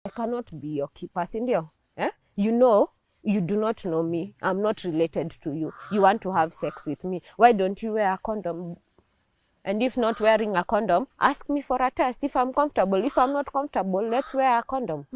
I cannot be your keeper, sindio? You know, you do not know me. I'm not related to you. You want to have sex with me. Why don't you wear a condom? And if not wearing a condom, ask me for a test if I'm comfortable. If I'm not comfortable, let's wear a condom.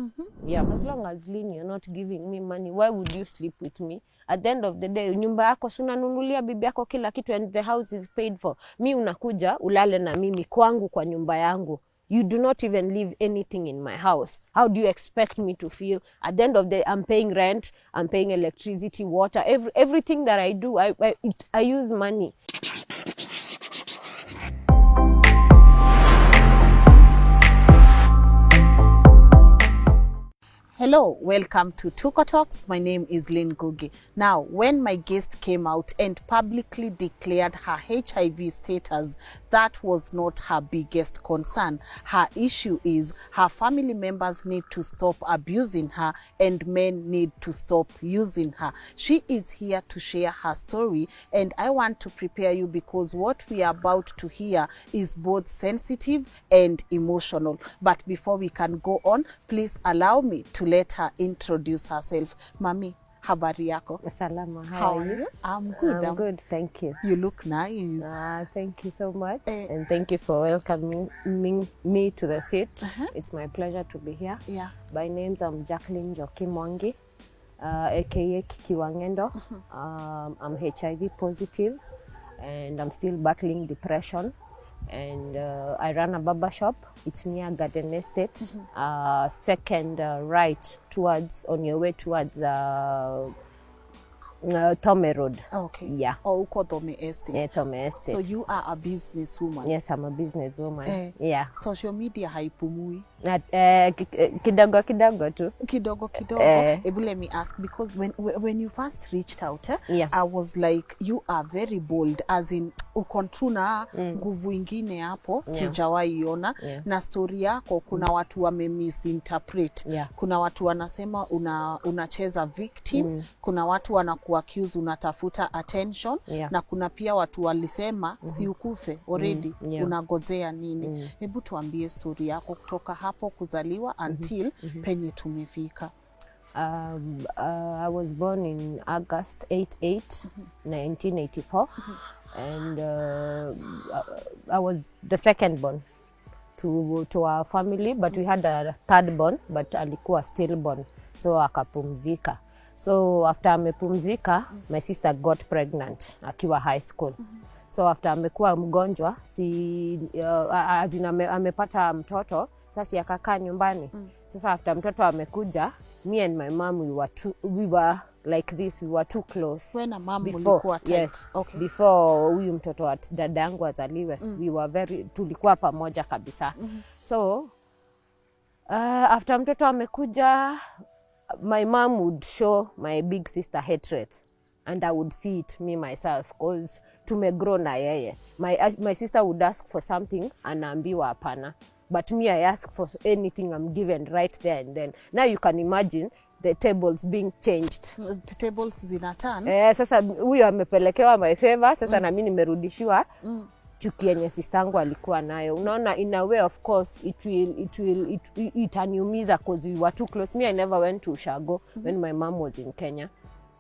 Yeah, as long as Lynn, you're not giving me money, why would you sleep with me? At the end of the day, nyumba yako sunanunulia bibi yako kila kitu and the house is paid for. Mi unakuja ulale na mimi kwangu kwa nyumba yangu. You do not even leave anything in my house. How do you expect me to feel? At the end of the day, I'm paying rent, I'm paying electricity, water, everything that I do, I use money. Hello, welcome to Tuko Talks. My name is Lynn Ngugi. Now, when my guest came out and publicly declared her HIV status, that was not her biggest concern. Her issue is her family members need to stop abusing her and men need to stop using her. She is here to share her story, and I want to prepare you because what we are about to hear is both sensitive and emotional. But before we can go on, please allow me to let her introduce herself. Mami, habari yako? Salama, How are you? I'm good. I'm good, thank you. You look nice. Thank you so much. And thank you for welcoming me to the seat. It's my pleasure to be here. Yeah. By names, I'm Jacqueline Njoki Mwangi, aka Kiki Wangendo. I'm HIV positive and I'm still battling depression. And I run a barber shop. It's near Garden Estate, second right towards, on your way towards Tome Road. Okay. Yeah. Oh, uko Tome Estate. Yeah, Tome Estate. So you are a businesswoman. Yes, I'm a businesswoman. Yeah. Social media haipumui. Kidogo tu. Kidogo. Ebu, let me ask, because when you first reached out, Yeah. I was like, you are very bold, as in ukontuna nguvu ingine hapo, sijawahi iona. Na story yako kuna watu wame misinterpret. Kuna watu wanasema unacheza victim, kuna watu wanakuaccuse unatafuta attention, na kuna pia watu walisema si ukufe already, unagozea nini? Hebu tuambie story yako kutoka hapo kuzaliwa until penye tumefika. I was born in August 8, 1984, and I was the second born to our family, but we had a third born, but alikuwa stillborn, so akapumzika. So after amepumzika, my sister got pregnant akiwa high school. So after amekuwa mgonjwa, amepata mtoto, sasa akakaa nyumbani. Sasa after mtoto amekuja, me and my mom, we were like this, we were too close. When a mom ulikuwa tight. Yes, okay. Before huyu mtoto wa dada yangu azaliwe, we were tulikuwa pamoja kabisa. So after mtoto amekuja, my mom would show my big sister hatred, and I would see it me myself, because tumegrow na yeye. My sister would ask for something, anaambiwa hapana. But me, I ask for anything, I'm given right there and then. Now you can imagine the tables being changed. The tables zinatan. Sasa huyo amepelekewa my favor, sasa na mimi nimerudishiwa chuki yenye sistangu alikuwa nayo. Unaona, in a way, of course, itaniumiza because we were too close. Me, I never went to Ushago when my mom was in Kenya.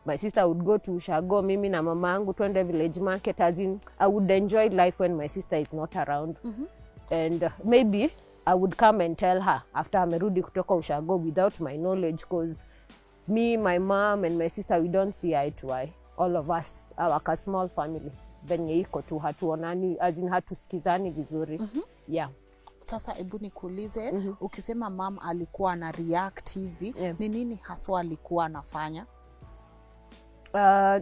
My sister would go to Ushago, mimi na mama yangu twende village market, as in I would enjoy life when my sister is not around. And maybe I would come and tell her after amerudi kutoka Ushago without my knowledge, because me, my mom and my sister, we don't see eye to eye. All of us, our small family, venye iko tu hatuonani, as in hatusikizani vizuri. Yeah. Sasa ebu nikuulize, ukisema mom alikuwa na react hivi, ni nini haswa alikuwa anafanya?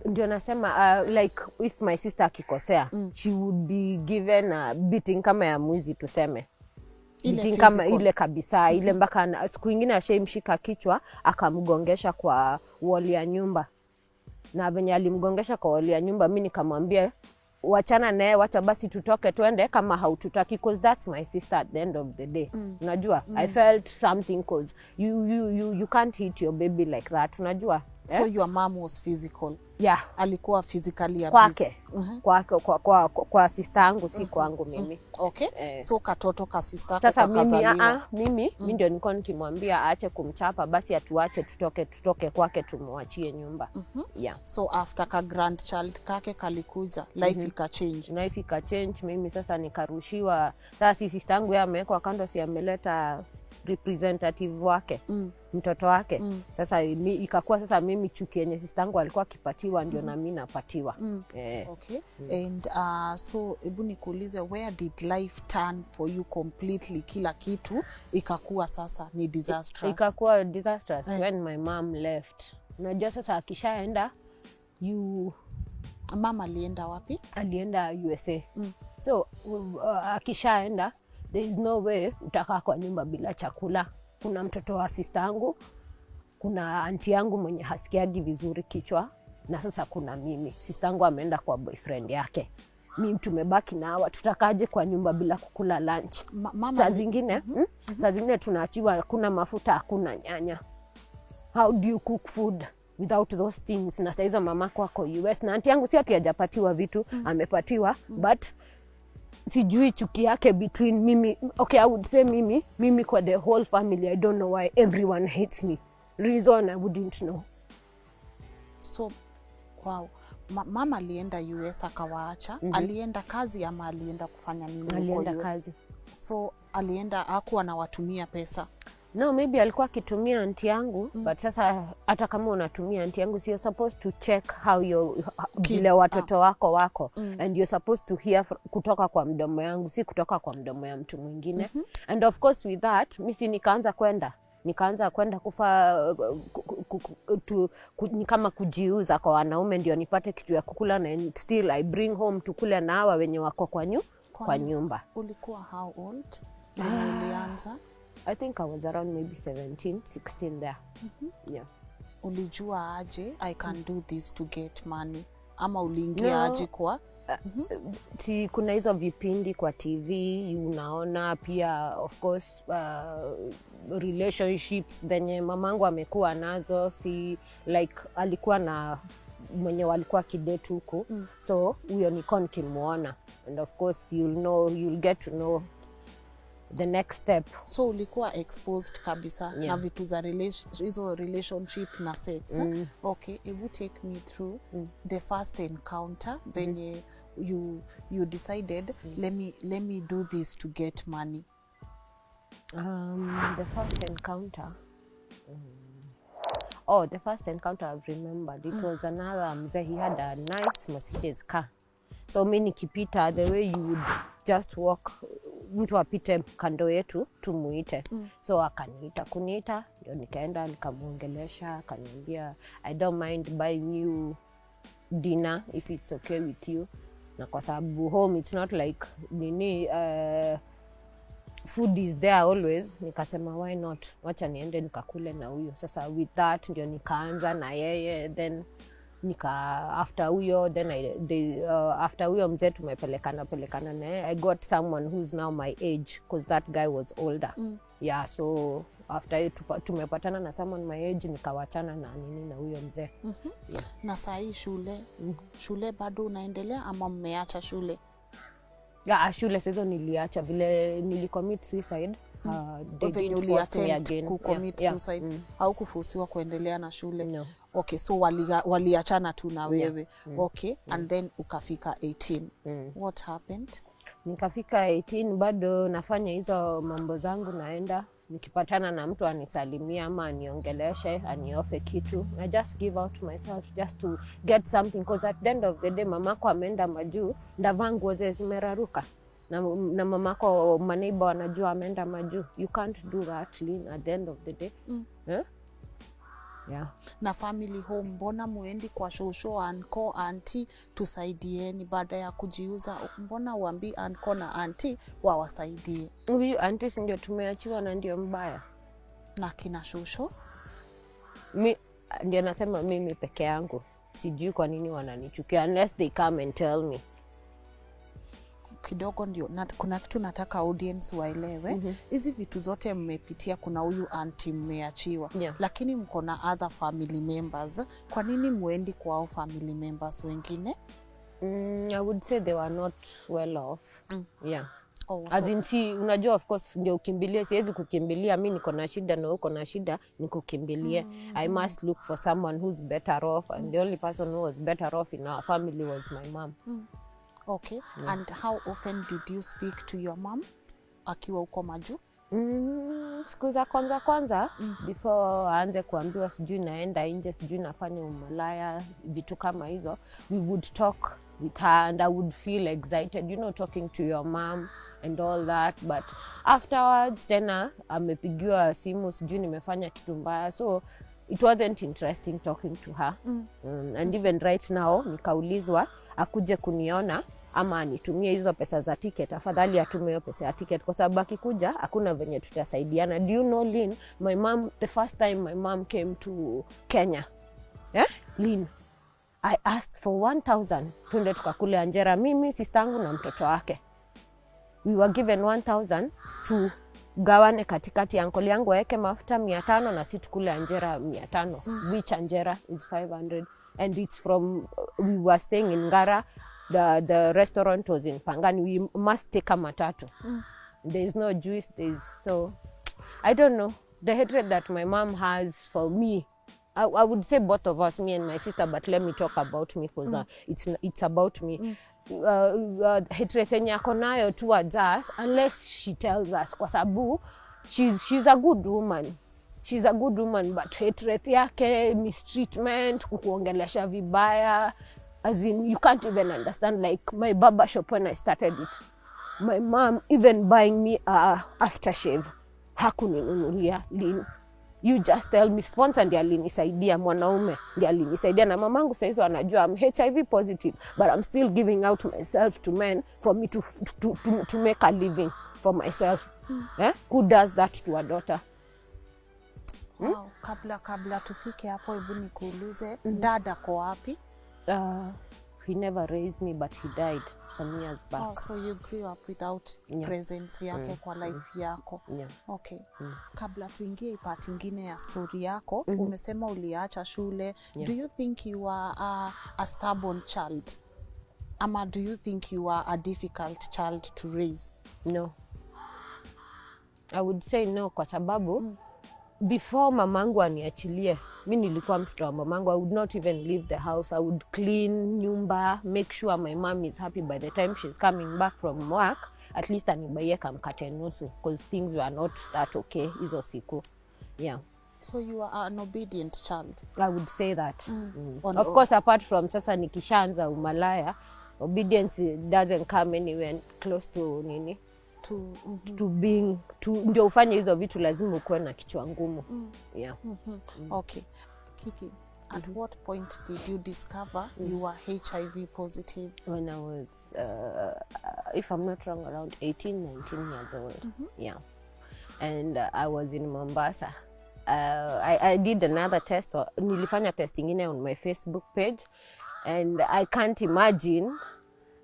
Ndio nasema, like if my sister akikosea, she would be given a beating kama ya mwizi tuseme. Beating kama ile kabisa, ile mpaka siku nyingine ashaimshika kichwa akamgongesha kwa wall ya nyumba. Na venye alimgongesha kwa wall ya nyumba, mimi nikamwambia wachana naye, wacha basi tutoke twende kama haututaki, because that's my sister at the end of the day. Unajua, I felt something, because you can't hit your baby like that, unajua. So your mom was physical. Yeah. Alikuwa physically abused. Kwake. Kwa sister yangu, si kwangu mimi. Okay. So katoto ka sister sasa mimi ndio nilikuwa nikimwambia aache kumchapa, basi atuache tutoke kwake tumwachie nyumba. Yeah. So after ka grandchild kake kalikuja, life ika change. Mimi sasa nikarushiwa. Sasa sister yangu yeye amewekwa kando, si ameleta representative wake, mtoto wake. Sasa ikakuwa sasa mimi chuki yenye sister yangu alikuwa akipatiwa ndio na mimi napatiwa. Okay. And so hebu nikuulize, where did life turn for you completely? Kila kitu ikakuwa sasa ni disastrous. Ikakuwa disastrous when my mom left. Unajua sasa akishaenda mama alienda wapi? Alienda USA. So akishaenda there is no way utakaa kwa nyumba bila chakula. Kuna mtoto wa sister yangu, kuna auntie yangu mwenye hasikiagi vizuri kichwa, na sasa kuna mimi. Sister yangu ameenda kwa boyfriend yake. Mimi tumebaki na hawa, tutakaje kwa nyumba bila kukula lunch? Saa zingine tunaachiwa, hakuna mafuta, hakuna nyanya. How do you cook food without those things? Na saizo mamako ako US, na auntie yangu si ati hajapatiwa vitu, amepatiwa, but sijui chuki yake between mimi. Okay, I would say mimi kwa the whole family, I don't know why everyone hates me. Reason I wouldn't know. So wow, mama alienda US akawaacha. Alienda kazi ama alienda kufanya nini? Alienda kazi. So alienda hakuwa anawatumia pesa? No, maybe alikuwa akitumia auntie yangu, but sasa hata kama unatumia auntie yangu, you're supposed to check how vile watoto wako and you're supposed to hear kutoka kwa mdomo yangu, si kutoka kwa mdomo ya mtu mwingine. And of course with that, mimi nikaanza kwenda kufa ni kama kujiuza kwa wanaume ndio nipate kitu ya kukula, na still I bring home tukule na hawa wenye wako kwa nyumba. Ulikuwa how old when ulianza? I think I was around maybe 17, 16 there. Yeah. Ulijua aje I can do this to get money? Ama uliingia aje kwa? Kuna hizo vipindi kwa TV, unaona pia of course relationships zenye mamangu amekuwa nazo, si like alikuwa na mwenye walikuwa kidate huko. So huyo niko nikimuona, and of course you'll get to know the next step. So ulikuwa exposed kabisa na vitu za hizo relationship na sex. Okay, you take me through the first encounter when you decided let me do this to get money. The first encounter the first encounter I've remembered, it was another mzee. He had a nice Mercedes car. So mimi nikipita, the way you would just walk, mtu apite kando yetu tumuite. So kuniita ndio nikaenda nikamuongelesha, akaniambia I don't mind buying you dinner if it's okay with you. Na kwa sababu home it's not like food is there always, nikasema why not, wacha niende nikakule na huyo. Sasa with that ndio nikaanza na yeye, then after huyo mzee tumepelekana naye, I got someone who's now my age because that guy was older. Yeah, so after tumepatana na someone my age, nikawachana na huyo mzee. Yeah. Na sahi shule bado unaendelea ama mmeacha shule? Yeah, shule sasa niliacha vile nilicommit suicide. They didn't force me again. Suicide. Au kufusiwa kuendelea na shule? No. Okay, so waliachana tu na wewe. Okay, and then ukafika 18. What happened? Nikafika 18 bado nafanya hizo mambo zangu, naenda nikipatana na mtu anisalimia ama aniongeleshe, aniofe kitu, I just give out myself just to get something, because at the end of the day mamako ameenda majuu, ndavaa nguo zimeraruka na mamako maneiba wanajua ameenda majuu. You can't do that, Lynn, at the end of the day. Yeah. Na family home, mbona muendi kwa shosho, anko, auntie tusaidieni baada ya kujiuza? Mbona uambi anko na auntie wawasaidie? Huyu auntie ndio tumeachiwa na ndio mbaya. Na kina shosho? Ndio nasema mimi peke yangu. Sijui kwa nini wananichukia unless they come and tell me. kidogo ndio kuna kitu nataka audience waelewe. Hizi vitu zote mmepitia, kuna huyu auntie mmeachiwa, lakini mko na other family members. Kwa nini muendi kwao family members wengine? I would say they were not well off. Yeah. Oh, as in si unajua of course ndio ukimbilie, siwezi kukimbilia mimi niko na shida na uko na shida nikukimbilie. I must look for someone who's better off, and the only person who was better off in our family was my mom. Okay. And how often did you speak to your mom akiwa uko Maju? Siku za kwanza before aanze kuambiwa sijui naenda nje, sijui nafanya umalaya, vitu kama hizo, we would talk with her and I would feel excited, you know, talking to your mom and all that. But afterwards tena amepigiwa simu sijui nimefanya kitu mbaya, so it wasn't interesting talking to her. And even right now nikaulizwa akuje kuniona ama anitumie hizo pesa za ticket, afadhali atume hiyo pesa ya ticket kwa sababu akikuja hakuna venye tutasaidiana. Do you know, Lynn, my mom, the first time my mom came to Kenya, Lynn, I asked for 1,000 tunde tukakule anjera, mimi, sistangu na mtoto wake. We were given 1,000 to gawane katikati ya uncle yangu waweke mafuta 500 na sisi tukule anjera 500, which anjera is 500. And it's from, we were staying in Ngara, the restaurant was in Pangani, we must take a matatu. There is no juice, so I don't know, the hatred that my mom has for me, I would say both of us, me and my sister, but let me talk about me because it's about me. Hatred yenye ako nayo towards us, unless she tells us, kwa sababu she's a good woman. She's a good woman, but hatred yake, mistreatment, kukuongelesha vibaya, as in you can't even understand. Like my barber shop when I started it, my mom even buying me a aftershave hakuninunulia. Lynn, you just tell me, sponsor ndiye alinisaidia, mwanaume ndiye alinisaidia, na mamangu saizo anajua I'm HIV positive, but I'm still giving out myself to men for me to make a living for myself. Who does that to a daughter? Wow, kabla tufike hapo, hebu nikuulize, dada kwa wapi? He never raised me, but he died some years back. Oh, so you grew up without presence yake kwa life yako. Okay. Kabla tuingie part ingine ya story yako, umesema uliacha shule. Do you think you are a stubborn child? Ama do you think you are a difficult child to raise? No. I would say no kwa sababu before mamangu aniachilie, mimi nilikuwa mtoto wa mamangu. I would not even leave the house. I would clean nyumba, make sure my mom is happy by the time she's coming back from work. At least anibaie kamkate nusu because things were not that okay hizo siku. Yeah. So you are an obedient child? I would say that. Of course, apart from sasa nikishaanza umalaya, obedience doesn't come anywhere close to nini. To being ndio ufanye hizo vitu lazima ukuwe na kichwa ngumu. Yeah. Okay. Kiki, at what point did you discover you were HIV positive? When I was if I'm not wrong, around 18, 19 years old. Yeah. And I was in Mombasa. I did another test, nilifanya test ingine on my Facebook page, and I can't imagine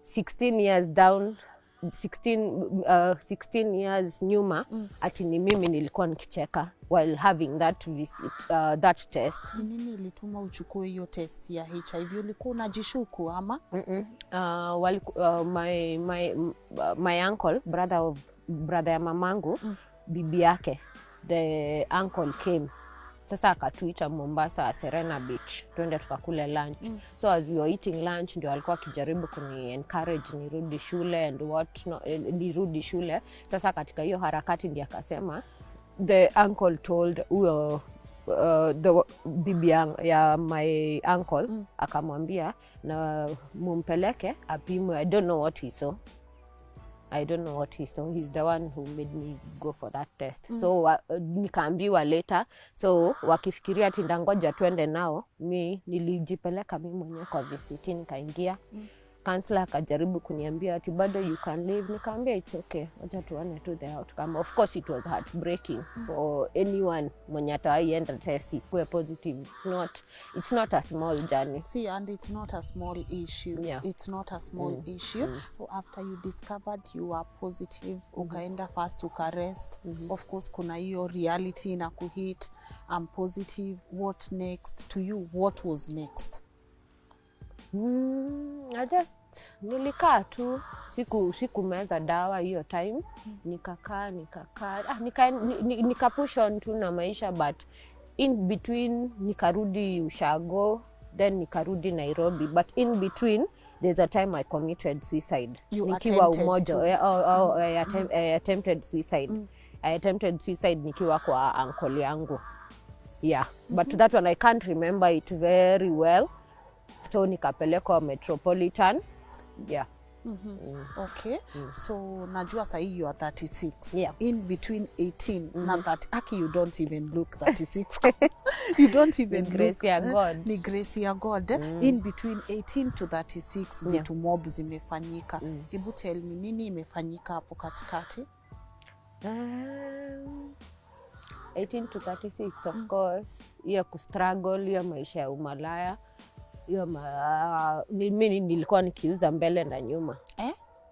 16 years down 16 years nyuma ati ni mimi nilikuwa nikicheka while having that visit, that test. Nini ilituma uchukue hiyo test ya HIV? Ulikuwa unajishuku ama? My uncle, brother ya mamangu, bibi yake, the uncle came. Sasa akatuita Mombasa, Serena Beach, twende tukakule lunch. So as we were eating lunch, ndio alikuwa akijaribu kuni encourage nirudi shule and what no, nirudi shule. Sasa katika hiyo harakati ndiye akasema, the uncle told the bibi ya my uncle, akamwambia na mumpeleke apimwe. I don't know what he saw. He's the one who made me go for that test. So nikaambiwa later. So wakifikiria tindangoja twende nao, nilijipeleka mimi mwenyewe kwa visit, nikaingia. counselor akajaribu kuniambia ati bado you can leave. Nikaambia it's okay, wacha tuone to the outcome. Of course it was heartbreaking for anyone mwenye atawaienda test ikuwe positive. It's not a small journey. See, and it's not a small issue. Yeah. It's not a small issue. So after you discovered you were positive, ukaenda first ukarest. Of course kuna hiyo reality na kuhit, I'm positive, what next? To you, what was next? I just nilikaa tu, sikumeza dawa hiyo time. Nikakaa nika push on tu na maisha, but in between nikarudi Ushago, then nikarudi Nairobi, but in between there's a time I committed suicide. Nikiwa Umoja. I attempted suicide. I attempted suicide nikiwa kwa uncle yangu. Yeah, but that one I can't remember it very well. So nikapelekwa Metropolitan. Yeah. Okay. So najua sahi you are 36. Yeah. In between 18 na that aki you don't even look 36. You don't even Grace ya God. Ni grace ya God. In between 18 to 36 vitu mob zimefanyika. Hebu tell me nini imefanyika hapo katikati? 18 to 36 of course. Hiyo kustruggle, hiyo maisha ya umalaya. Mimi nilikuwa nikiuza mbele na nyuma.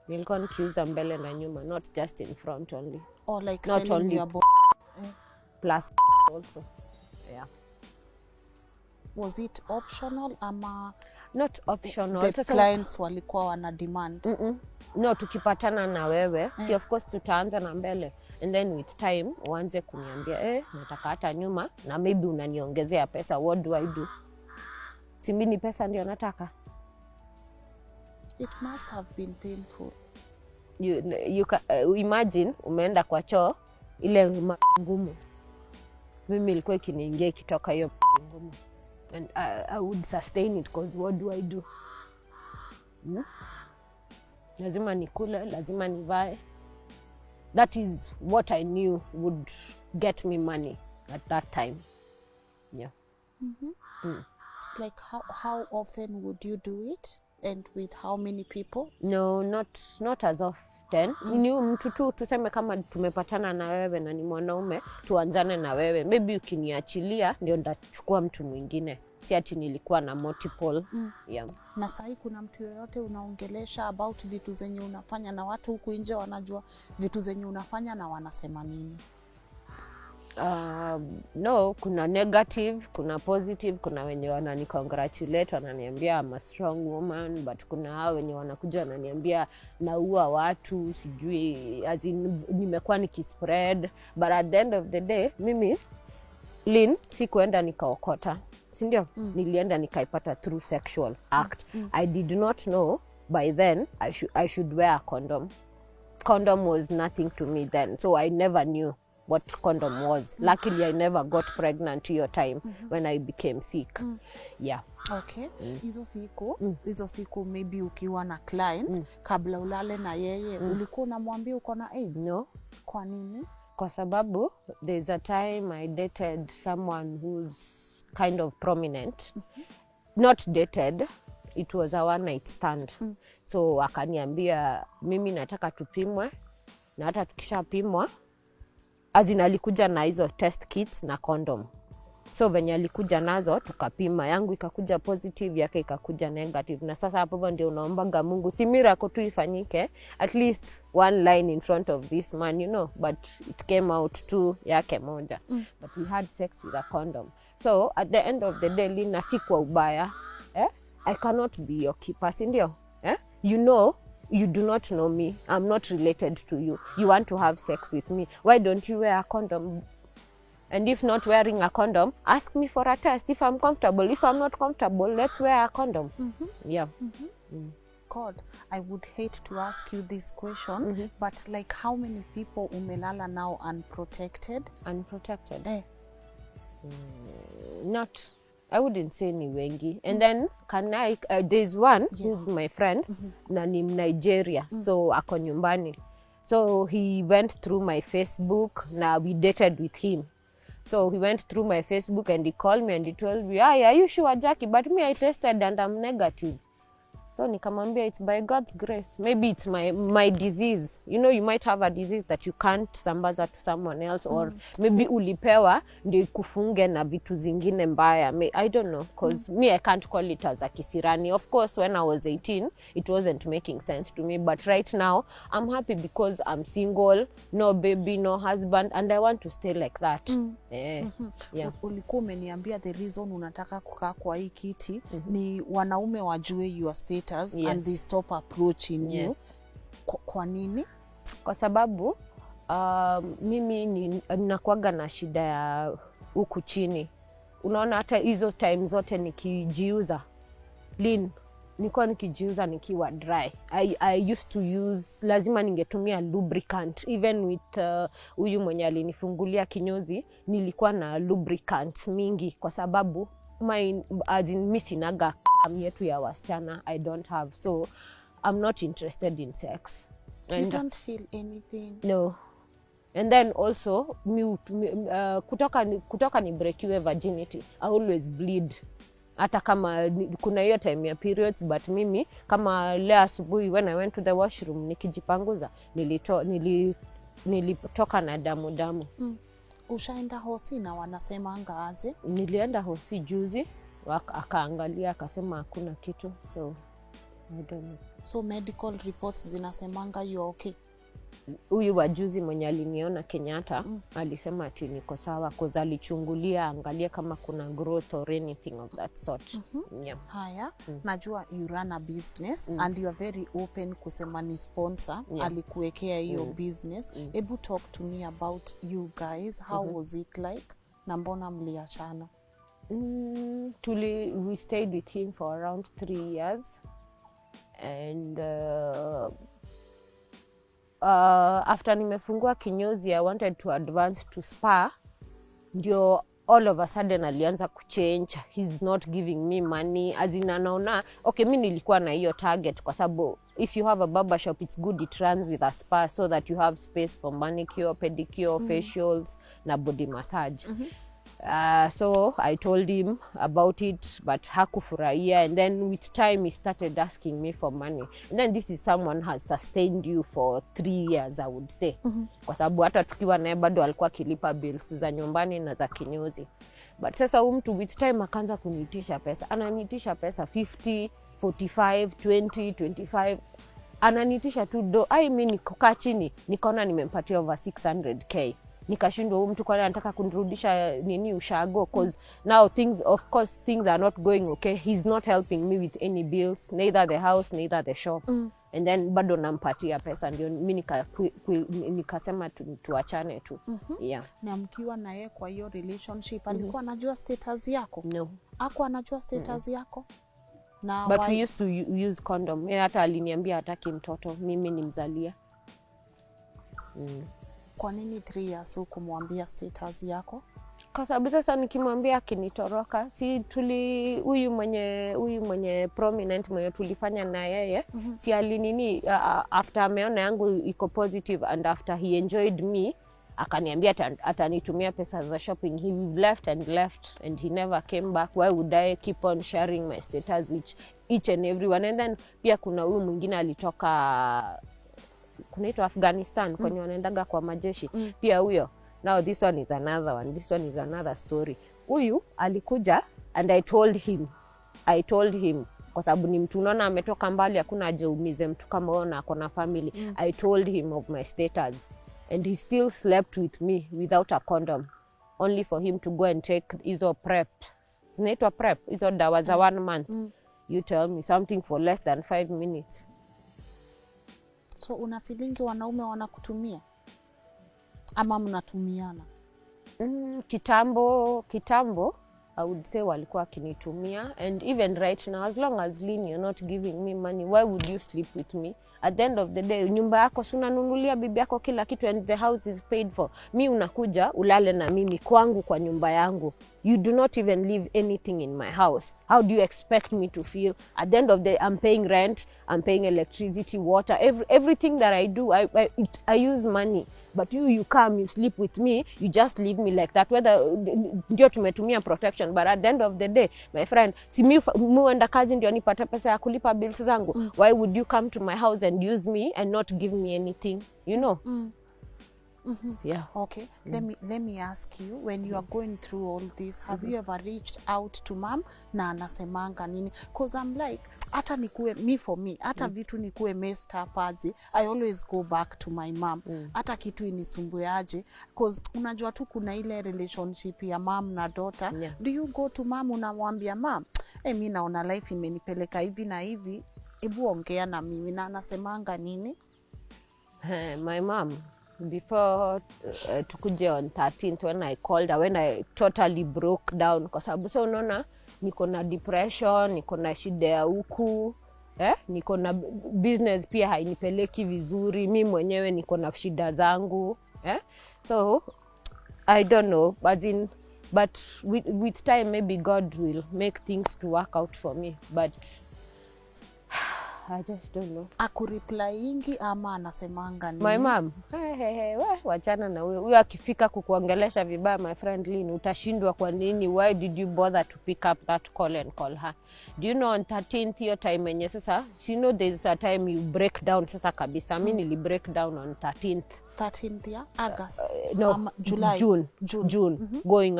Nilikuwa nikiuza mbele na nyuma, not just in front only. Or like not selling only your plus also. Yeah. Was it optional ama Not optional. The clients walikuwa wana demand? No, tukipatana na wewe, si of course tutaanza na mbele. And then with time, uanze kuniambia, nataka hata nyuma, na maybe unaniongezea pesa, what do I do? Simbini pesa ndio nataka. It must have been painful. You imagine umeenda kwa choo ile ngumu. Mimi ilikuwa ikiniingia ikitoka hiyo ngumu. And I would sustain it because what do I do? Lazima nikule, lazima nivae. That is what I knew would get me money at that time. Yeah. Like how often would you do it, and with how many people? No, not as often. Ni mtu tu tuseme kama tumepatana na wewe na ni mwanaume, tuanzane na wewe. Maybe ukiniachilia ndio ndachukua mtu mwingine. Si ati nilikuwa na multiple. Yeah. Na sahi kuna mtu yoyote unaongelesha about vitu zenye unafanya na watu huku nje wanajua vitu zenye unafanya na wanasema nini? No, kuna negative, kuna positive, kuna wenye wanani congratulate, wananiambia I'm a strong woman, but kuna hao wenye wanakuja wananiambia naua watu, sijui, as in nimekuwa nikispread, but at the end of the day, mimi, Lynn, sikuenda nikaokota, si ndio? Nilienda nikaipata through sexual act. I did not know by then I should wear a condom. Condom was nothing to me then, so I never knew what condom was. Luckily, I never got pregnant your time when I became sick. Yeah. Okay. Hizo siku maybe ukiwa na client, kabla ulale na yeye, ulikuwa unamwambia uko na AIDS? No. Kwa nini? Kwa sababu, there's a time I dated someone who's kind of prominent. Not dated, it was a one night stand. So, akaniambia, mimi nataka tupimwe, na hata tukishapimwa, azina alikuja na hizo test kits na condom. So venye alikuja nazo tukapima, yangu ikakuja positive, yake ikakuja negative. Na sasa hapo ndio unaombaga Mungu si miracle tu ifanyike, at least one line in front of this man, you know, but it came out tu yake moja. But we had sex with a condom. So at the end of the day, Lina, si kwa ubaya, I cannot be your keeper, si ndio? You know, you do not know me. I'm not related to you. You want to have sex with me. Why don't you wear a condom? And if not wearing a condom, ask me for a test. If I'm comfortable. If I'm not comfortable, let's wear a condom. Yeah. God, I would hate to ask you this question, but like how many people umelala now unprotected? Unprotected? Not... I wouldn't say ni wengi. And then, there's one who's my friend, na ni Nigeria, so ako nyumbani. So he went through my Facebook, na we dated with him. So he went through my Facebook and he called me and he told me, are you sure, Jackie? But me, I tested and I'm negative. So nikamwambia it's by God's grace. Maybe it's my disease. You know, you might have a disease that you can't sambaza to someone else, or maybe ulipewa ndio ikufunge na vitu zingine mbaya. I don't know, because me I can't call it as a kisirani. Of course, when I was 18, it wasn't making sense to me. But right now, I'm happy because I'm single, no baby, no husband, and I want to stay like that. Yeah. Ulikuwa umeniambia the reason unataka kukaa kwa hii kiti ni wanaume wajue your status, and they stop approaching you. Kwa nini? Kwa sababu mimi ninakuaga na shida ya huku chini. Unaona hata hizo time zote nikijiuza, Lynn, nilikuwa nikijiuza nikiwa dry. I used to use, lazima ningetumia lubricant. Even with huyu mwenye alinifungulia kinyozi, nilikuwa na lubricant mingi kwa sababu as in mi sinaga yetu ya wasichana, I don't have. So I'm not interested in sex. You don't feel anything? No. And then also, kutoka ni breakiwe virginity, I always bleed. Hata kama kuna hiyo time ya periods, but mimi kama leo asubuhi when I went to the washroom nikijipanguza, nilitoka na damu. Ushaenda hosi na wanasemanga aje? Nilienda hosi juzi, akaangalia akasema hakuna kitu, so I don't know. So medical reports zinasemanga you okay? Huyu wajuzi mwenye aliniona Kenyatta alisema ati niko sawa, cause alichungulia angalia kama kuna growth or anything of that sort. Yeah. Haya, najua you run a business and you are very open kusema ni sponsor alikuwekea hiyo business. Ebu talk to me about you guys. How was it like? Na mbona mliachana? We stayed with him for around 3 years, and after nimefungua kinyozi, I wanted to advance to spa. Ndio all of a sudden alianza kuchange. He's not giving me money. As in anaona, okay, mi nilikuwa na hiyo target kwa sababu if you have a barber shop, it's good it runs with a spa so that you have space for manicure, pedicure, facials na body massage. So I told him about it, but hakufurahia, and then with time he started asking me for money. And then this is someone has sustained you for 3 years, I would say. Kwa sababu hata tukiwa naye bado alikuwa kilipa bills za nyumbani na za kinyozi. But sasa mtu with time akaanza kuniitisha pesa. Ananiitisha pesa 50, 45, 20, 25. Ananiitisha tu do. I mean nikukaa chini, nikaona nimempatia over 600k. Nikashindwa huyu mtu kwani anataka kunirudisha nini ushago, cause now things are not going okay. He's not helping me with any bills, neither the house, neither the shop. And then bado nampatia pesa, ndio mimi nikasema tuachane tu. Yeah. Na mkiwa na yeye kwa hiyo relationship alikuwa anajua status yako? No. Hakuwa anajua status yako? Na but we used to use condom. Yeye hata aliniambia hataki mtoto, mimi nimzalia. Kwa nini 3 years hukumwambia status yako? Kwa sababu sasa nikimwambia akinitoroka, si huyu mwenye prominent mwenye tulifanya na yeye, si alinini after ameona yangu iko positive and after he enjoyed me, akaniambia atanitumia pesa za shopping. He left and he never came back. Why would I keep on sharing my status with each and everyone? And then pia kuna huyu mwingine alitoka kunaitwa Afghanistan kwenye wanaendaga kwa majeshi. Pia huyo. Now this one is another one. This one is another story. Huyu alikuja and I told him kwa sababu ni mtu unaona ametoka mbali, hakuna haja uumize mtu kama wewe na ako na family. I told him of my status and he still slept with me without a condom, only for him to go and take hizo prep. Zinaitwa prep, hizo dawa za 1 month. You tell me something for less than 5 minutes. So una feelingi wanaume wanakutumia ama mnatumiana? Kitambo I would say walikuwa kinitumia, and even right now, as long as Lynn you're not giving me money, why would you sleep with me? At the end of the day, nyumba yako si unanunulia bibi yako kila kitu and the house is paid for. Mi unakuja ulale na mimi kwangu kwa nyumba yangu. You do not even leave anything in my house. How do you expect me to feel? At the end of the day, I'm paying rent, I'm paying electricity, water, everything that I do, I use money. but you come, you sleep with me, you just leave me like that. Whether ndio tumetumia protection, but at the end of the day, my friend, si mi muenda kazi ndio nipate pesa ya kulipa bills zangu. Why would you come to my house and use me and not give me anything, you know? Yeah. Okay, let me ask you, when you are going through all this, have you ever reached out to mom na anasemanga nini? Because I'm like, hata nikue me, hata vitu nikue messed up aje, I always go back to my mom. Hata kitu inisumbuaje, because unajua tu kuna ile relationship ya mom na daughter. Yeah. Do you go to mom unamwambia mom, mimi naona life imenipeleka hivi na hivi, hebu ongea na mimi, na anasemanga nini? My mom, before tukuje on 13th, when I called her, when I totally broke down, kwa sababu so unaona niko na depression, niko na shida ya huku, niko na business pia hainipeleki vizuri, mimi mwenyewe niko na shida zangu, so I don't know, but with time maybe God will make things to work out for me, but I just don't know. Akureplyingi ama anasemanga nini? My mom, wachana na huyo akifika kukuongelesha vibaya, my friend Lynn, utashindwa kwa nini? Why did you bother to pick up that call and call her? Do you know on 13th hiyo time yenye sasa, you know there's a time you break down sasa kabisa. Mimi nili break down on 13th ya August. No, July. June. Going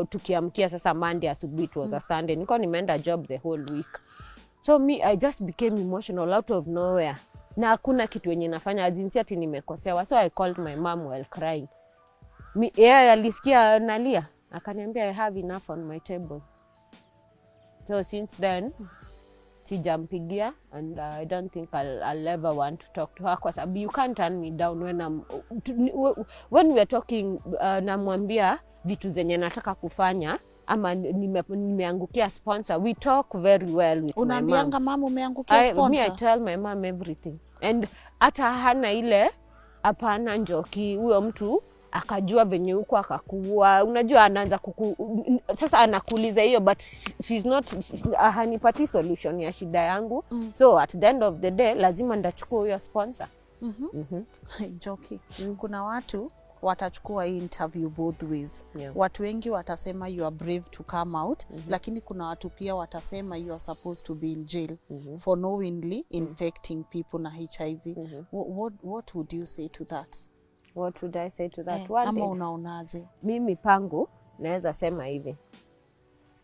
tukiamkia sasa Monday asubuhi, it was a Sunday. Niko nimeenda job the whole week. So I just became emotional out of nowhere. Na hakuna kitu yenye nafanya azinsi ati nimekosewa. So I called my mom while crying. Yeye alisikia nalia, akaniambia I have enough on my table. So since then sijampigia, and I don't think I'll ever want to talk to her, kwa sababu you can't turn me down when we are talking. Namwambia vitu zenye nataka kufanya, ama nimeangukia sponsor, we talk very well with my mom. Unaambianga mama umeangukia sponsor? I tell my mom everything. And hata hana ile hapana njoki, huyo mtu akajua venye huko akakuua, unajua anaanza sasa anakuuliza hiyo, but she's not, hanipati solution ya shida yangu. So at the end of the day lazima ndachukua huyo sponsor. Joki. Kuna watu watachukua hii interview both ways. Yeah. Watu wengi watasema you are brave to come out, lakini kuna watu pia watasema you are supposed to be in jail for knowingly infecting people na HIV. What would you say to that? What would I say to that? Ama unaonaje? Mimi pangu naweza sema hivi,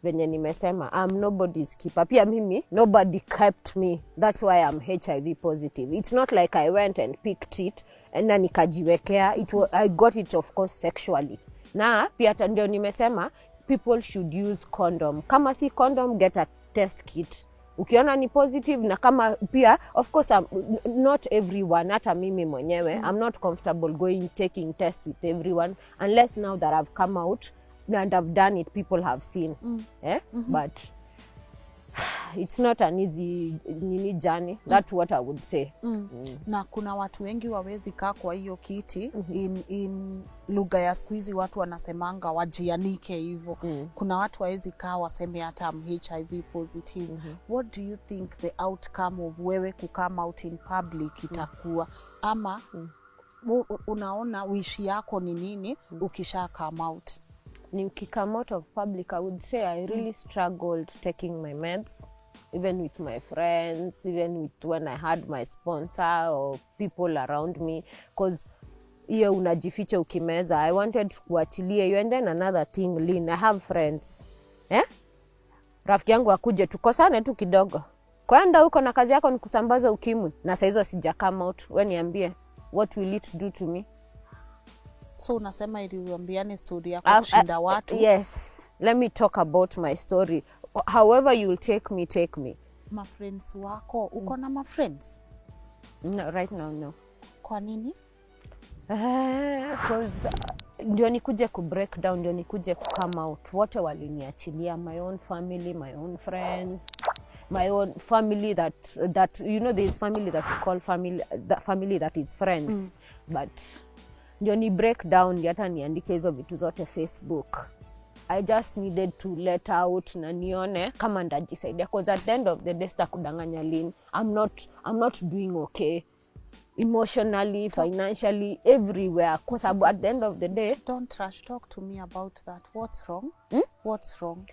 venye nimesema, I'm nobody's keeper. Pia mimi, nobody kept me. That's why I'm HIV positive. It's not like I went and picked it and na nikajiwekea. I got it of course sexually. Na pia ndio nimesema people should use condom. Kama si condom, get a test kit. Ukiona ni positive, na kama pia of course not everyone, hata mimi mwenyewe I'm not comfortable taking test with everyone unless now that I've come out and I've done it, people have seen. But it's not an easy journey. That's what I would say. Na kuna watu wengi wawezi kaa kwa hiyo kiti. In lugha ya siku hizi watu wanasemanga wajianike hivyo. Kuna watu wawezi kaa waseme hata HIV positive. What do you think the outcome of wewe kukama out in public itakuwa? Ama unaona wish yako ni nini ukisha come out? Nikikame out of public, I would say I really struggled taking my meds, even with my friends, even with when I had my sponsor or people around me, because hiyo unajificha ukimeza. I wanted kuachilia you. And then another thing, Lynn, I have friends. Rafiki yangu akuje tukosane tu kidogo, kwenda huko na kazi yako ni kusambaza ukimwi, na saa hizo sija come out. Wewe niambie, what will it do to me? So unasema iliambiane story yako kushinda watu? Yes, let me talk about my story. However you'll take me. Ma friends wako, uko na ma friends? No, right now no. Kwa nini? Because ndio nikuje ku break down, ndio nikuje ku come out, wote waliniachilia. My own family, my own friends, my own family that you know, there is family that you call family, that family that is friends. But ndio ni break down, hata niandike hizo vitu zote Facebook. I just needed to let out na nione kama ndajisaidia, because at the end of the day sitakudanganya Lynn, I'm not doing okay. emotionally, financially, everywhere, kwa sababu at the end of the day Don't rush, talk to me about that. What's wrong? What's wrong?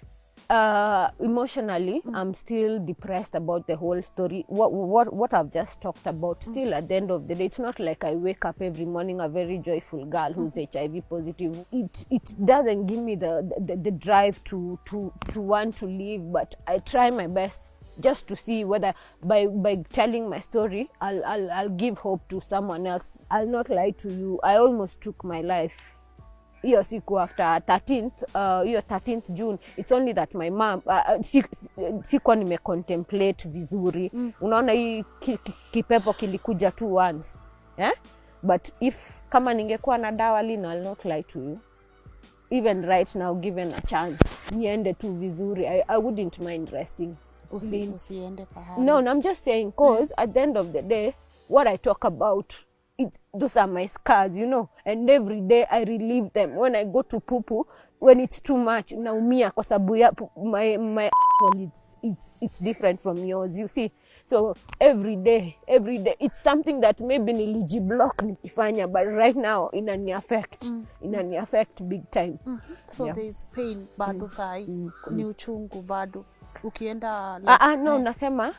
Emotionally, I'm still depressed about the whole story. What I've just talked about. Still, at the end of the day, it's not like I wake up every morning a very joyful girl who's HIV positive. It doesn't give me the drive to want to live. But I try my best just to see whether by telling my story, I'll give hope to someone else. I'll not lie to you. I almost took my life. Hiyo siku after 13th, hiyo 13th June, it's only that my mom, sikuwa nimecontemplate vizuri. Unaona hii kipepo kilikuja tu once. But if kama ningekuwa na dawa Lina, I'll not lie to you. Even right now, given a chance, niende tu vizuri, I wouldn't mind resting. Usiende pahali. No, I'm just saying, cause at the end of the day, what I talk about, those are my scars, you know, and every day I relieve them. When I go to poo-poo, when it's too much, naumia kwa sababu ya my it's different from yours, you see. So every day, it's something that maybe nilijiblock nikifanya, but right now inani affect big time. So there is pain bado sai, ni uchungu bado. Ukienda no, nasema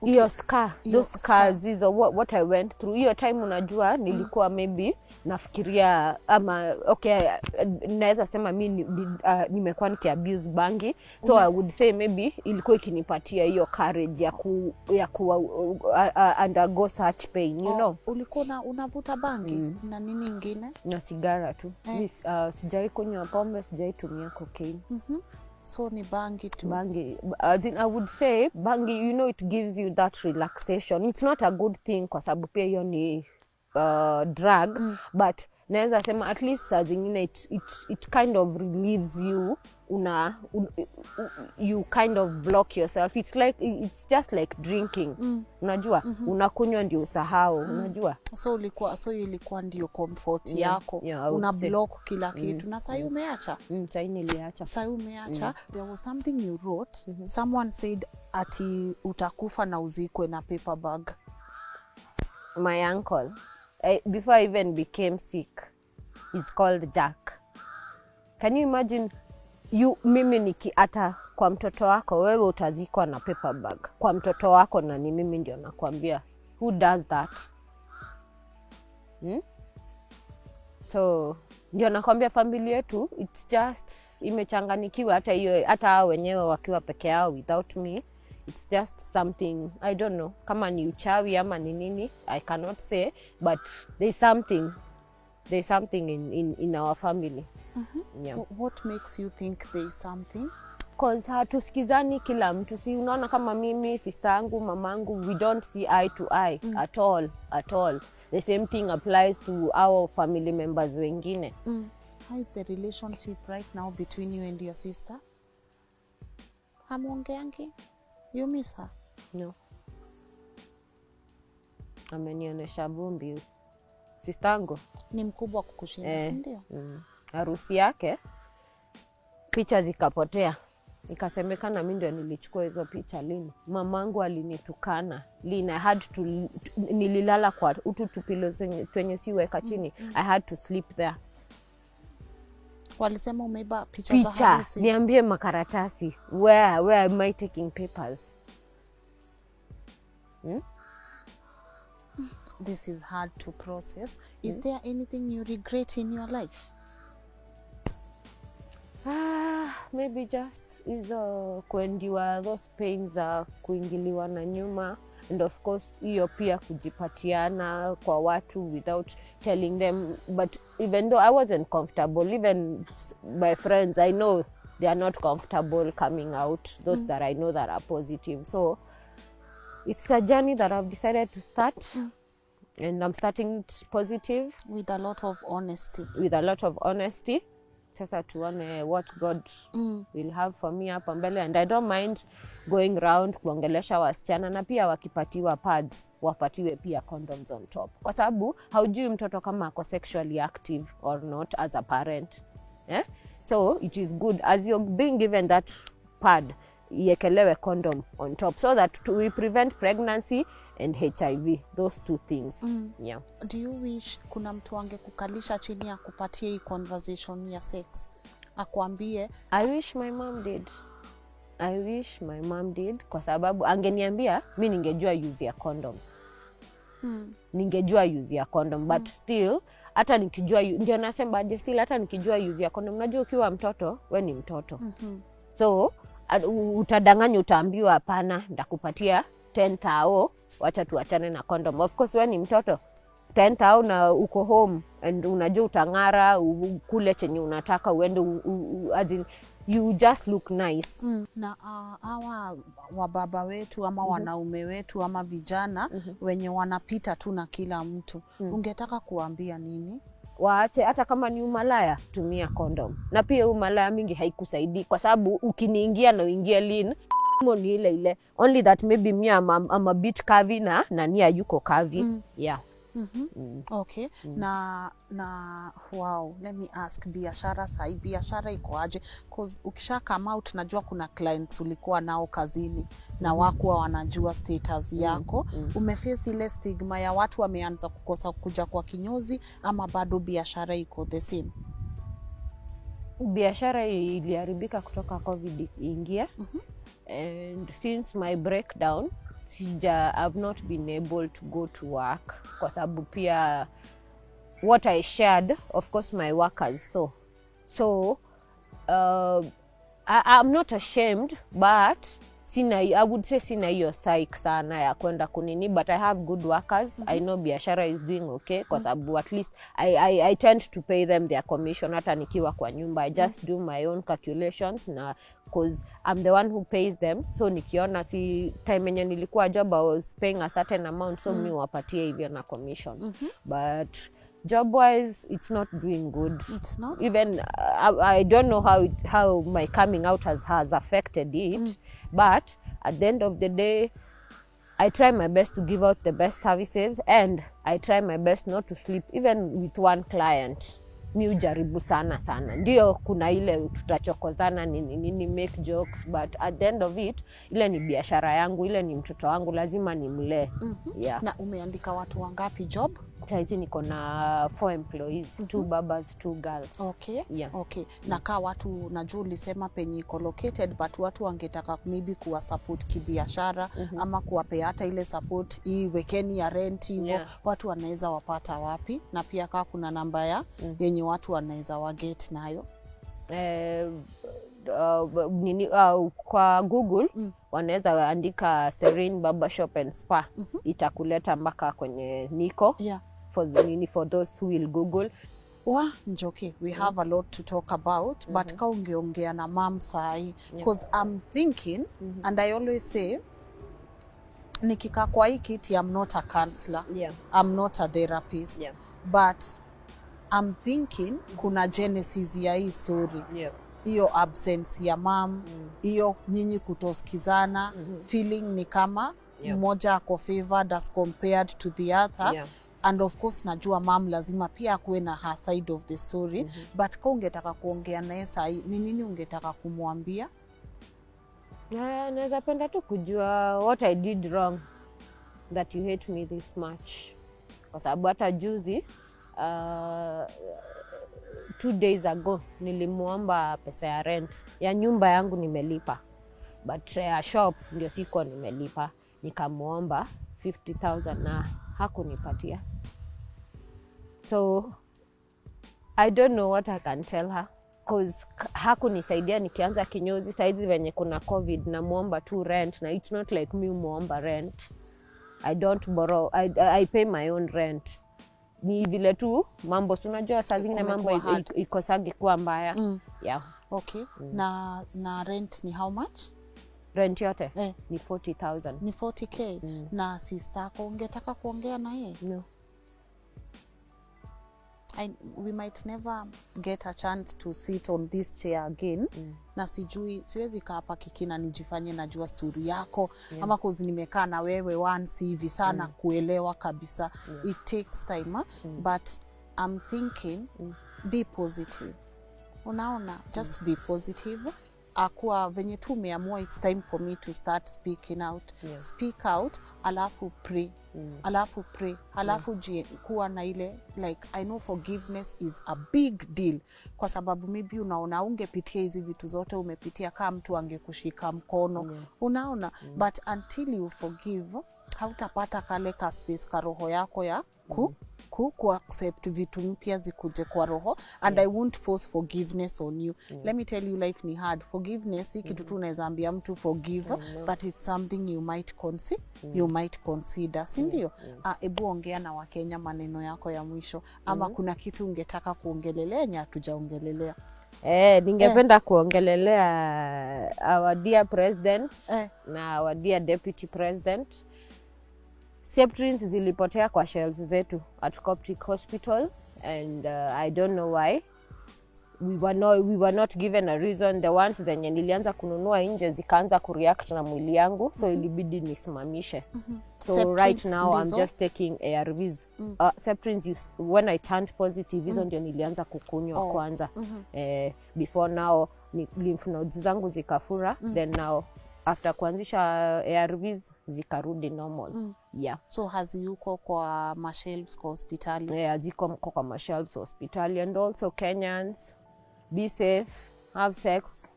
hiyo scar, those scars is what I went through. Hiyo time unajua nilikuwa maybe nafikiria ama okay, naweza sema mimi nimekuwa nikiabuse bangi, so I would say maybe ilikuwa ikinipatia hiyo courage ya ku undergo such pain, you know. Ulikuwa unavuta bangi na nini ingine? Na sigara tu. Sijai kunywa pombe, sijai tumia cocaine. So ni bangi tu. Bangi, as in I would say bangi, you know, it gives you that relaxation. It's not a good thing kwa sababu pia hiyo ni drug, but naweza sema at least saa zingine it kind of relieves you. You kind of block yourself. It's just like drinking. Unajua, unakunywa ndio usahau, unajua. So ilikuwa ndio comfort yako. Una block kila kitu. Na sasa umeacha? Sasa niliacha. Sasa umeacha. There was something you wrote. Someone said ati utakufa na uzikwe na paper bag. My uncle, before I even became sick, is called Jack. Can you imagine? Mimi nikiata kwa mtoto wako, wewe utazikwa na paper bag. Kwa mtoto wako na ni mimi ndio nakwambia. Who does that? So, ndio nakwambia familia yetu, it's just imechanganikiwa hata hao wenyewe wakiwa peke yao without me. It's just something, I don't know, kama ni uchawi ama ni nini, I cannot say, but there's something in our family. Yeah. What makes you think there is something? Because hatusikizani kila mtu. Si unaona kama mimi, sister yangu, mamangu, we don't see eye to eye at all. The same thing applies to our family members wengine. How is the relationship right now between you and your sister? Hamuongeangi? You miss her? No. Amenionyesha vumbi. Sister yangu ni mkubwa kukushinda, si ndio? Harusi yake picha zikapotea. Ikasemekana mimi ndio nilichukua hizo picha Lini. Mamangu alinitukana. Lini, I had to nililala kwa tupilo twenye siweka chini. I had to sleep there. Walisema umeiba picha za harusi. Niambie makaratasi. Where am I taking papers? This is hard to process. Is there anything you regret in your life? Maybe just is kuendiwa those pains kuingiliwa na nyuma, and of course hiyo pia kujipatiana kwa watu without telling them. But even though I wasn't comfortable, even my friends, I know they are not comfortable coming out, those that I know that are positive. So it's a journey that I've decided to start. And I'm starting it positive. With a lot of honesty. Sasa tuone what God will have for me hapa mbele. And I don't mind going round kuongelesha wasichana, na pia wakipatiwa pads, wapatiwe pia condoms on top. Kwa sababu haujui mtoto kama ako sexually active or not as a parent. So it is good as you're being given that pad, iekelewe condom on top so that we prevent pregnancy and HIV, those two things. Yeah. Do you wish kuna mtu angekukalisha chini akupatie hii conversation ya sex, akwambie? I wish my mom did. I wish my mom did, kwa sababu angeniambia mi ningejua use ya condom. Ningejua use ya condom, but still hata nikijua, ndio nasema aje, still hata nikijua use ya condom, unajua ukiwa mtoto we ni mtoto. So utadanganya, utaambiwa hapana ndakupatia 10,000, wacha tuachane na condom. Of course we ni mtoto, 10,000 na uko home and unajua utang'ara, kule chenye unataka uende, as in you just look nice. Na hawa wababa wetu ama wanaume wetu ama vijana wenye wanapita tu na kila mtu, ungetaka kuambia nini? Waache, hata kama ni umalaya, tumia condom. Na pia umalaya mingi haikusaidii, kwa sababu ukiniingia na uingie lean, ni ile ile, only that maybe me I'm a bit curvy na nia yuko curvy. Yeah. Okay. Na wow, let me ask, biashara sahi, biashara iko aje? Cause ukisha come out, najua kuna clients ulikuwa nao kazini na wakuwa wanajua status yako. Umeface ile stigma ya watu wameanza kukosa kuja kwa kinyozi, ama bado biashara iko the same? Biashara iliharibika kutoka COVID ingia. And since my breakdown, I've not been able to go to work, kwa sababu pia what I shared, of course my workers so I'm not ashamed, but I would say sina hiyo psyche sana ya kwenda kunini, but I have good workers. I know biashara is doing okay, kwa sababu at least I tend to pay them their commission hata nikiwa kwa nyumba. I just do my own calculations, na because I'm the one who pays them. So nikiona si time yenye nilikuwa job I was paying a certain amount, so mi wapatie hivyo na commission. But job wise it's not doing good. It's not? Even I don't know how my coming out has affected it. But at the end of the day, I try my best to give out the best services, and I try my best not to sleep even with one client. Mi ujaribu sana. Ndio kuna ile tutachokozana nini make jokes, but at the end of it, ile ni biashara yangu, ile ni mtoto wangu, lazima nimlee. Yeah. Na umeandika watu wangapi job? Saizi niko na 4 employees, 2 babas, 2 girls. Okay. Yeah. Okay. Na kaa watu, najua ulisema penye iko located, but watu wangetaka maybe kuwa support kibiashara, ama kuwapea hata ile support hii wekeni ya rent hivyo. Yeah. Watu wanaweza wapata wapi? Na pia kaa kuna namba ya yenye watu wanaweza waget nayo? Kwa Google wanaweza andika Serene Barbershop and Spa, itakuleta mpaka kwenye niko. Yeah. For those who will Google. Njoki, we have a lot to talk about, but ka ungeongea na mom sahi, because I'm thinking, and I always say, nikika kwa hii kiti, I'm not a counselor, I'm not a therapist, but I'm thinking kuna genesis ya hii story. Iyo absence ya mom, iyo nyinyi kutosikizana, feeling ni kama mmoja ako favored as compared to the other. And of course najua mom lazima pia akuwe na her side of the story. But ka ungetaka kuongea naye sahi, ni nini ungetaka kumwambia? Naweza penda tu kujua what I did wrong that you hate me this much. Kwa sababu hata juzi 2 days ago nilimuomba pesa ya rent ya nyumba yangu, nimelipa, but shop ndio siko nimelipa. Nikamuomba 50,000 na hakunipatia. So I don't know what I can tell her, because hakunisaidia nikianza kinyozi. Saizi venye kuna COVID na muomba tu rent, na it's not like me muomba rent. I don't borrow, I pay my own rent. Ni vile tu mambo, unajua saa zingine mambo ikosagi kuwa mbaya. Yeah. Okay. Na rent ni how much? Rent yote ni 40,000. Ni 40k. Na sister yako ungetaka kuongea na yeye? No. We might never get a chance to sit on this chair again. Na siwezi kaa hapa kikina nijifanye najua story yako, ama cause nimekaa na wewe once hivi sana kuelewa kabisa. It takes time, but I'm thinking be positive. Unaona, just be positive. akuwa venye tu umeamua it's time for me to start speaking out. Speak out, alafu pray. Alafu pray, alafu kuwa na ile like I know forgiveness is a big deal, kwa sababu maybe unaona ungepitia hizi vitu zote umepitia kama mtu angekushika mkono, unaona, but until you forgive hautapata kale ka space ka roho yako ya ku accept vitu mpya zikuje kwa roho, and I won't force forgiveness on you. Let me tell you, life ni hard. Forgiveness si kitu tu unaweza ambia mtu forgive, but it's something you might consider, si ndio? Ebu ongea na Wakenya maneno yako ya mwisho, ama kuna kitu ungetaka kuongelelea nya hatujaongelelea? Ningependa kuongelelea our dear president na our dear deputy president. Septrins zilipotea kwa shelves zetu at Coptic Hospital, and I don't know why. We were not given a reason. The ones zenye nilianza kununua nje zikaanza kureact na mwili yangu, so ilibidi nisimamishe. So Septrins right now I'm just taking ARVs. Septrins when I turned positive, hizo ndio nilianza kukunywa kwanza. Before now lymph nodes zangu zikafura, then now after kuanzisha ARVs zikarudi normal. So haziyuko kwa mashelves kwa hospitali? Ziko kwa mashelves hospitali. And also Kenyans, be safe, have sex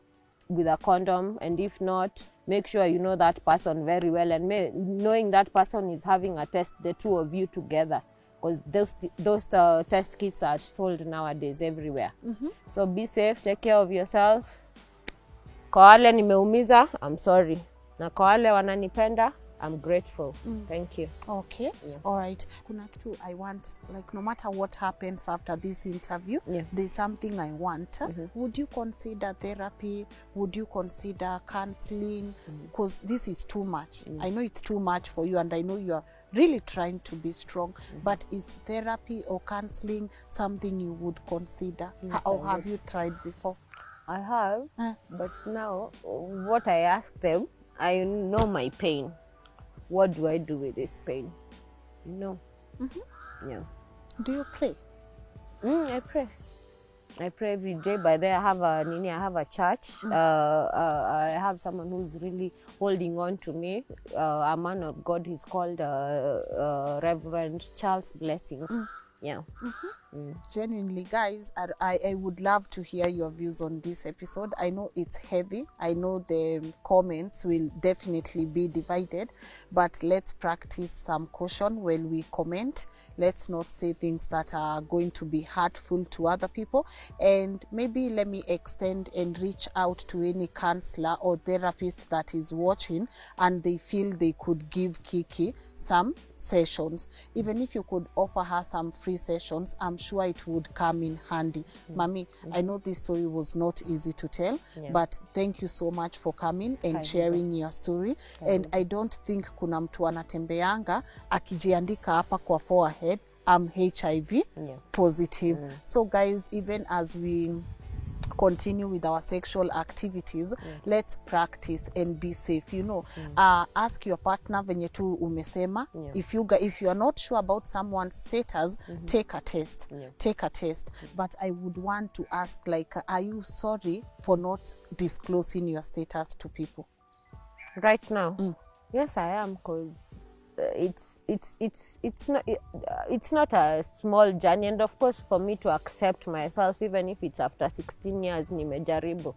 with a condom, and if not, make sure you know that person very well, and knowing that person is having a test, the two of you together, because those test kits are sold nowadays everywhere. So be safe, take care of yourself. Kwa wale nimeumiza, I'm sorry. Na kwa wale wananipenda, I'm grateful. Thank you. Okay. All right. Kuna kitu I want, like no matter what happens after this interview, there's something I want. Would you consider therapy? Would you consider counseling? Because this is too much. I know it's too much for you, and I know you are really trying to be strong, but is therapy or counseling something you would consider? Or have you tried before? I have, but now what I ask them, I know my pain. What do I do with this pain? No. Do you pray? I pray. I pray every day. By there I have a church. I have someone who's really holding on to me. A man of God. He's called Reverend Charles Blessings. Genuinely, guys, I would love to hear your views on this episode. I know it's heavy. I know the comments will definitely be divided, but let's practice some caution when we comment. Let's not say things that are going to be hurtful to other people. And maybe let me extend and reach out to any counselor or therapist that is watching and they feel they could give Kiki some sessions. Even if you could offer her some free sessions, I'm sure it would come in handy. Mami, I know this story was not easy to tell, but thank you so much for coming and sharing your story. And I don't think kuna mtu anatembeanga akijiandika hapa kwa forehead, I'm HIV positive. So guys, even as we continue with our sexual activities, let's practice and be safe. You know, ask your partner venye tu umesema. If you are not sure about someone's status, take a test. Take a test. But I would want to ask, like, are you sorry for not disclosing your status to people right now? Yes, I am, because it's not a small journey, and of course for me to accept myself, even if it's after 16 years, nimejaribu.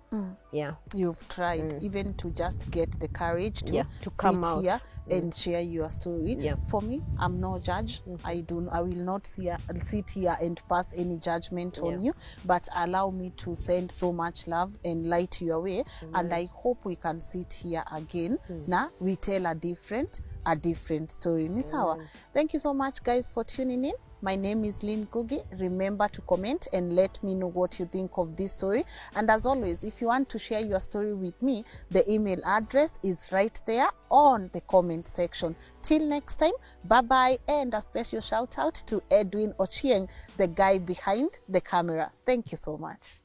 You've tried even to just get the courage to come out here and share your story. For me, I'm no judge. I will not sit here and pass any judgment on you, but allow me to send so much love and light your way. And I hope we can sit here again. Now we tell a different story. Ni sawa. Thank you so much, guys, for tuning in. My name is Lynn Ngugi. Remember to comment and let me know what you think of this story. And as always, if you want to share your story with me, the email address is right there on the comment section. Till next time, bye-bye, and a special shout out to Edwin Ochieng, the guy behind the camera. Thank you so much.